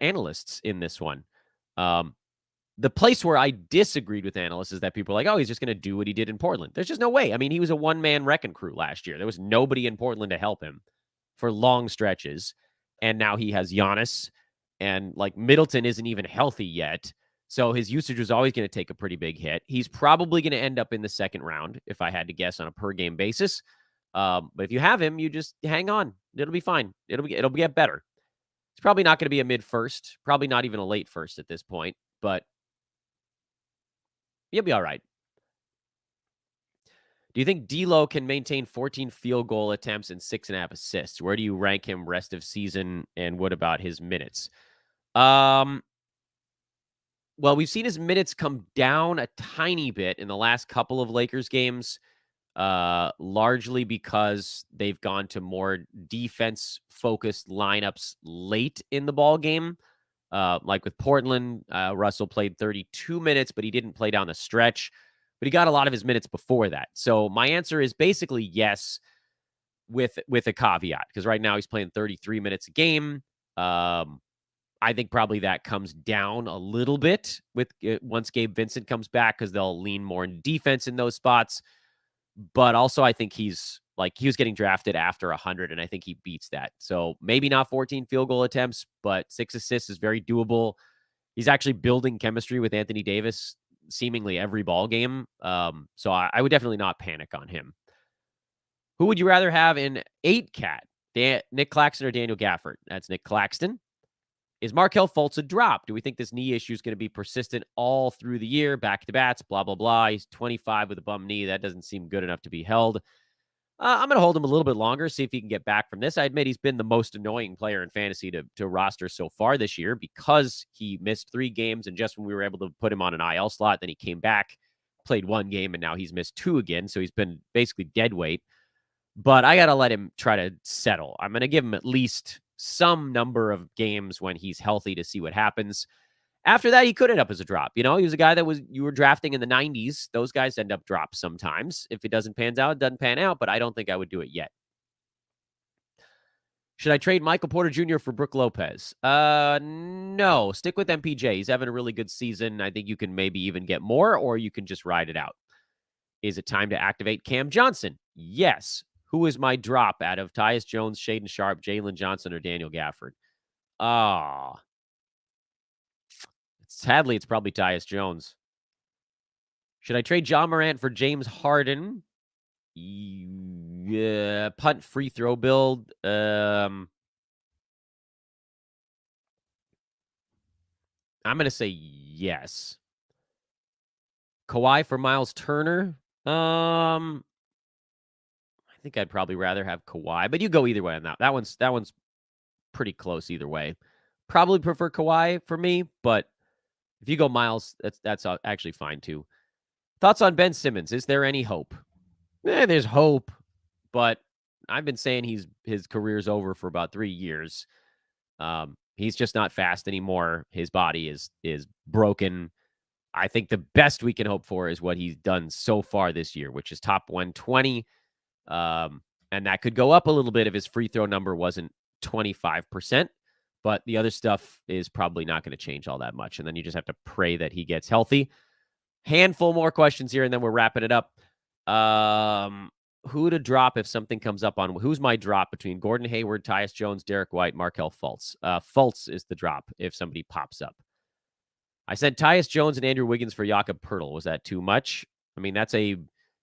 analysts in this one. The place where I disagreed with analysts is that people are like, oh, he's just going to do what he did in Portland. There's just no way. I mean, he was a one-man wrecking crew last year. There was nobody in Portland to help him for long stretches. And now he has Giannis, and like Middleton isn't even healthy yet. So his usage was always going to take a pretty big hit. He's probably going to end up in the second round, if I had to guess, on a per-game basis. But if you have him, you just hang on. It'll be fine. It'll get better. It's probably not going to be a mid-first, probably not even a late first at this point, but you'll be all right. Do you think D'Lo can maintain 14 field goal attempts and 6.5 assists? Where do you rank him rest of season, and what about his minutes? Well, we've seen his minutes come down a tiny bit in the last couple of Lakers games, largely because they've gone to more defense-focused lineups late in the ball game. Like with Portland, Russell played 32 minutes, but he didn't play down the stretch. But he got a lot of his minutes before that. So my answer is basically yes, with a caveat, because right now he's playing 33 minutes a game. I think probably that comes down a little bit with once Gabe Vincent comes back, because they'll lean more in defense in those spots. But also, I think he was getting drafted after 100, and I think he beats that. So maybe not 14 field goal attempts, but 6 assists is very doable. He's actually building chemistry with Anthony Davis seemingly every ball game. So I would definitely not panic on him. Who would you rather have in 8-cat? Nick Claxton or Daniel Gafford? That's Nick Claxton. Is Markelle Fultz a drop? Do we think this knee issue is going to be persistent all through the year? Back-to-bats, blah, blah, blah. He's 25 with a bum knee. That doesn't seem good enough to be held. I'm going to hold him a little bit longer, see if he can get back from this. I admit he's been the most annoying player in fantasy to roster so far this year, because he missed 3 games, and just when we were able to put him on an IL slot, then he came back, played 1 game, and now he's missed 2 again, so he's been basically dead weight. But I got to let him try to settle. I'm going to give him at least some number of games when he's healthy to see what happens. After that, he could end up as a drop. He was a guy that you were drafting in the 90s. Those guys end up drops sometimes. If it doesn't pan out, it doesn't pan out, but I don't think I would do it yet. Should I trade Michael Porter Jr. for Brook Lopez? No. Stick with MPJ. He's having a really good season. I think you can maybe even get more, or you can just ride it out. Is it time to activate Cam Johnson? Yes. Who is my drop out of Tyus Jones, Shaden Sharp, Jalen Johnson, or Daniel Gafford? Sadly, it's probably Tyus Jones. Should I trade John Morant for James Harden? Punt free throw build. I'm going to say yes. Kawhi for Miles Turner. I I think I'd probably rather have Kawhi, but you go either way on that. That one's pretty close either way. Probably prefer Kawhi for me, but if you go Miles, that's actually fine too. Thoughts on Ben Simmons? Is there any hope? There's hope, but I've been saying his career's over for about 3 years. He's just not fast anymore. His body is broken. I think the best we can hope for is what he's done so far this year, which is top 120. And that could go up a little bit if his free throw number wasn't 25%. But the other stuff is probably not going to change all that much. And then you just have to pray that he gets healthy. Handful more questions here, and then we're wrapping it up. Who to drop if something comes up on who's my drop between Gordon Hayward, Tyus Jones, Derek White, Markelle Fultz. Fultz is the drop if somebody pops up. I said Tyus Jones and Andrew Wiggins for Jakob Poeltl. Was that too much? I mean,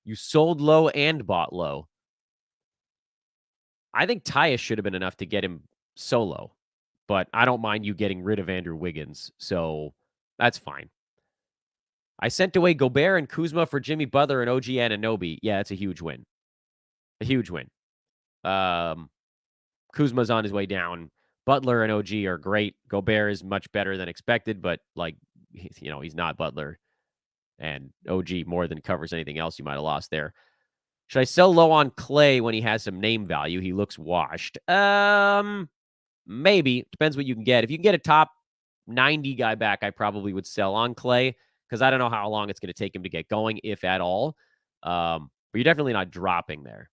you sold low and bought low. I think Tyus should have been enough to get him solo, but I don't mind you getting rid of Andrew Wiggins, so that's fine. I sent away Gobert and Kuzma for Jimmy Butler and OG Anunoby. Yeah, it's a huge win. A huge win. Kuzma's on his way down. Butler and OG are great. Gobert is much better than expected, but he's not Butler. And OG more than covers anything else you might have lost there. Should I sell low on Clay when he has some name value? He looks washed. Maybe. Depends what you can get. If you can get a top 90 guy back, I probably would sell on Clay because I don't know how long it's going to take him to get going, if at all. But you're definitely not dropping there.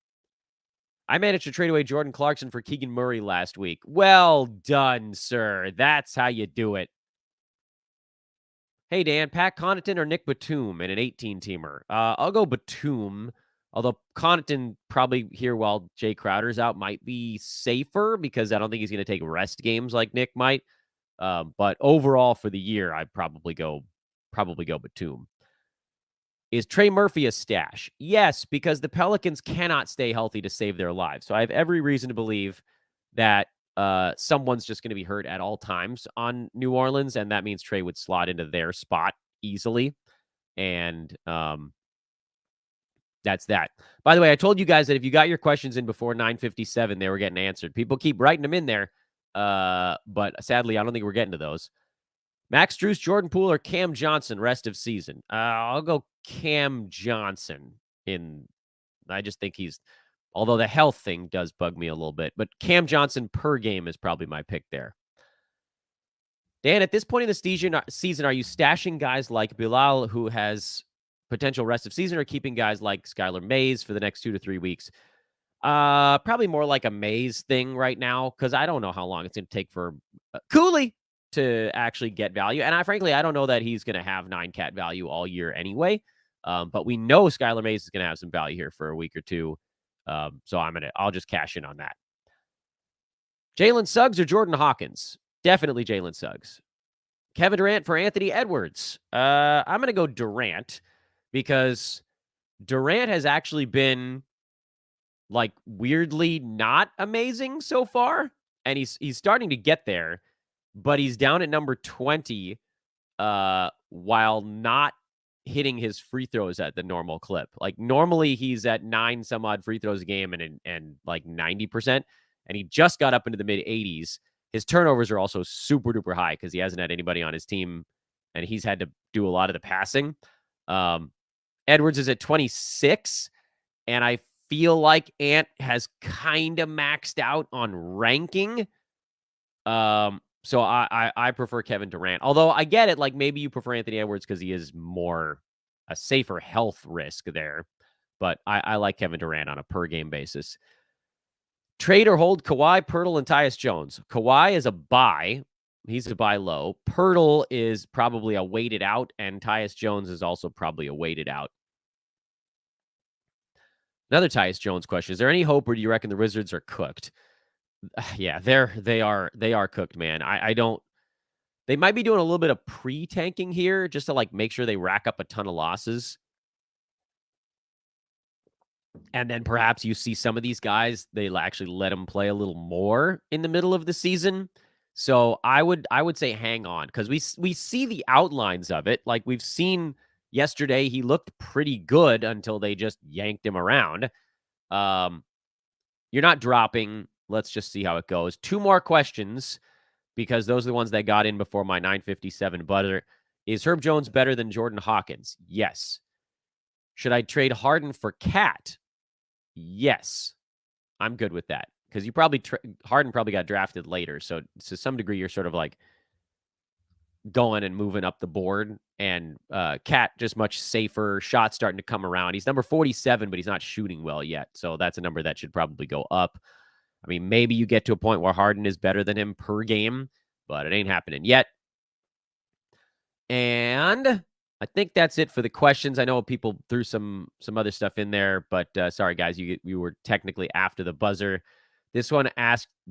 I managed to trade away Jordan Clarkson for Keegan Murray last week. Well done, sir. That's how you do it. Hey, Dan, Pat Connaughton or Nick Batum in an 18-teamer? I'll go Batum, although Connaughton probably here while Jay Crowder's out might be safer because I don't think he's going to take rest games like Nick might. But overall for the year, I'd probably go Batum. Is Trey Murphy a stash? Yes, because the Pelicans cannot stay healthy to save their lives. So I have every reason to believe that someone's just going to be hurt at all times on New Orleans, and that means Trey would slot into their spot easily. And that's that. By the way, I told you guys that if you got your questions in before 9:57, they were getting answered. People keep writing them in there, but sadly, I don't think we're getting to those. Max Strus, Jordan Poole, or Cam Johnson rest of season? I'll go Cam Johnson. I just think although the health thing does bug me a little bit, but Cam Johnson per game is probably my pick there. Dan, at this point in the season, are you stashing guys like Bilal, who has potential rest of season, or keeping guys like Skylar Mays for the next 2 to 3 weeks? Probably more like a Mays thing right now, because I don't know how long it's going to take for Cooley to actually get value. And frankly, I don't know that he's going to have 9 cat value all year anyway. But we know Skylar Mays is going to have some value here for a week or two. So I'll just cash in on that. Jalen Suggs or Jordan Hawkins? Definitely Jalen Suggs. Kevin Durant for Anthony Edwards. I'm going to go Durant because Durant has actually been weirdly not amazing so far. And he's starting to get there, but he's down at number 20 while not hitting his free throws at the normal clip. Normally he's at 9 some odd free throws a game and 90%. And he just got up into the mid 80s. His turnovers are also super duper high because he hasn't had anybody on his team and he's had to do a lot of the passing. Edwards is at 26, and I feel like Ant has kind of maxed out on ranking. So I prefer Kevin Durant. Although I get it, maybe you prefer Anthony Edwards because he is more a safer health risk there. But I like Kevin Durant on a per game basis. Trade or hold Kawhi, Poeltl, and Tyus Jones. Kawhi is a buy. He's a buy low. Poeltl is probably a weighted out, and Tyus Jones is also probably a weighted out. Another Tyus Jones question. Is there any hope, or do you reckon the Wizards are cooked? Yeah, they are cooked, man. I don't. They might be doing a little bit of pre-tanking here just to make sure they rack up a ton of losses. And then perhaps you see some of these guys, they actually let them play a little more in the middle of the season. So I would say hang on, because we see the outlines of it. We've seen yesterday, he looked pretty good until they just yanked him around. You're not dropping. Let's just see how it goes. 2 more questions because those are the ones that got in before my 9:57 buzzer. Is Herb Jones better than Jordan Hawkins? Yes. Should I trade Harden for Cat? Yes. I'm good with that because you probably Harden probably got drafted later. So to some degree, you're sort of like going and moving up the board. And Cat just much safer. Shots starting to come around. He's number 47, but he's not shooting well yet. So that's a number that should probably go up. I mean, maybe you get to a point where Harden is better than him per game, but it ain't happening yet. And I think that's it for the questions. I know people threw some other stuff in there, but sorry, guys, you were technically after the buzzer. This one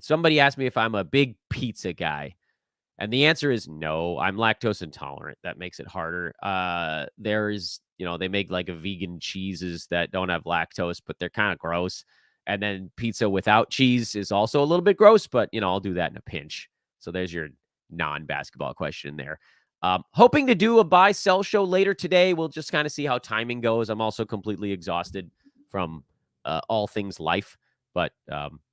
somebody asked me if I'm a big pizza guy. And the answer is no. I'm lactose intolerant. That makes it harder. There's, they make like a vegan cheeses that don't have lactose, but they're kind of gross. And then pizza without cheese is also a little bit gross, but, I'll do that in a pinch. So there's your non-basketball question there. Hoping to do a buy-sell show later today. We'll just kind of see how timing goes. I'm also completely exhausted from all things life. But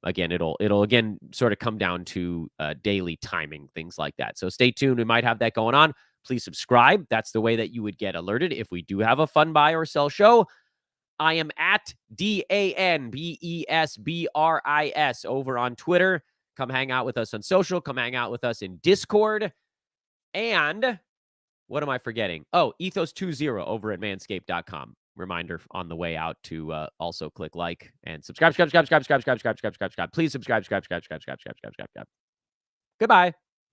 again, it'll again sort of come down to daily timing, things like that. So stay tuned. We might have that going on. Please subscribe. That's the way that you would get alerted if we do have a fun buy or sell show. I am at DANBESBRIS over on Twitter. Come hang out with us on social. Come hang out with us in Discord. And what am I forgetting? Oh, Ethos20 over at manscaped.com. Reminder on the way out to also click like and subscribe. Please subscribe. Goodbye.